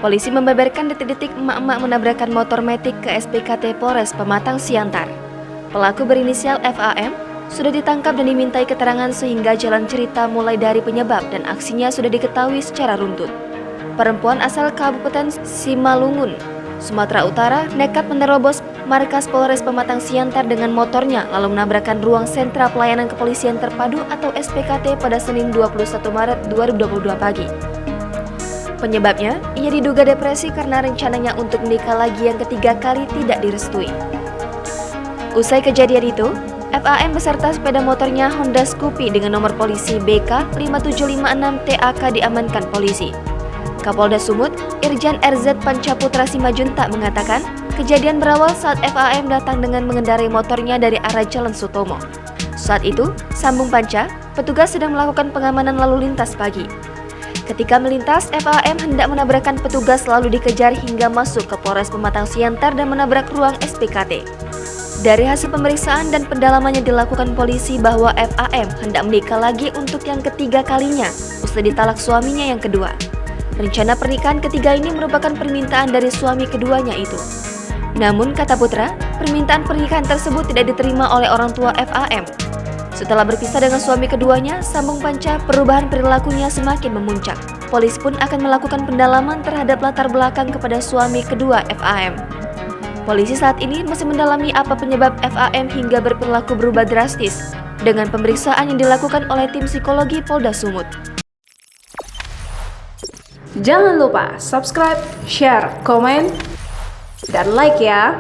Polisi membeberkan detik-detik emak-emak menabrakkan motor metik ke SPKT Polres Pematang Siantar. Pelaku berinisial FAM sudah ditangkap dan dimintai keterangan sehingga jalan cerita mulai dari penyebab dan aksinya sudah diketahui secara runtut. Perempuan asal Kabupaten Simalungun, Sumatera Utara, nekat menerobos markas Polres Pematang Siantar dengan motornya lalu menabrakkan ruang sentra pelayanan kepolisian terpadu atau SPKT pada Senin 21 Maret 2022 pagi. Penyebabnya, ia diduga depresi karena rencananya untuk menikah lagi yang ketiga kali tidak direstui. Usai kejadian itu, FAM beserta sepeda motornya Honda Scoopy dengan nomor polisi BK 5756 TAK diamankan polisi. Kapolda Sumut, Irjen RZ Pancaputra Simajuntak mengatakan, kejadian berawal saat FAM datang dengan mengendarai motornya dari arah Jalan Sutomo. Saat itu, sambung panca, petugas sedang melakukan pengamanan lalu lintas pagi. Ketika melintas, FAM hendak menabrakkan petugas lalu dikejar hingga masuk ke Polres Pematang Siantar dan menabrak ruang SPKT. Dari hasil pemeriksaan dan pendalamannya dilakukan polisi bahwa FAM hendak menikah lagi untuk yang ketiga kalinya usai ditalak suaminya yang kedua. Rencana pernikahan ketiga ini merupakan permintaan dari suami keduanya itu. Namun, kata Putra, permintaan pernikahan tersebut tidak diterima oleh orang tua FAM. Setelah berpisah dengan suami keduanya, sambung panca perubahan perilakunya semakin memuncak. Polisi pun akan melakukan pendalaman terhadap latar belakang kepada suami kedua FAM. Polisi saat ini masih mendalami apa penyebab FAM hingga berperilaku berubah drastis dengan pemeriksaan yang dilakukan oleh tim psikologi Polda Sumut. Jangan lupa subscribe, share, komen, dan like ya.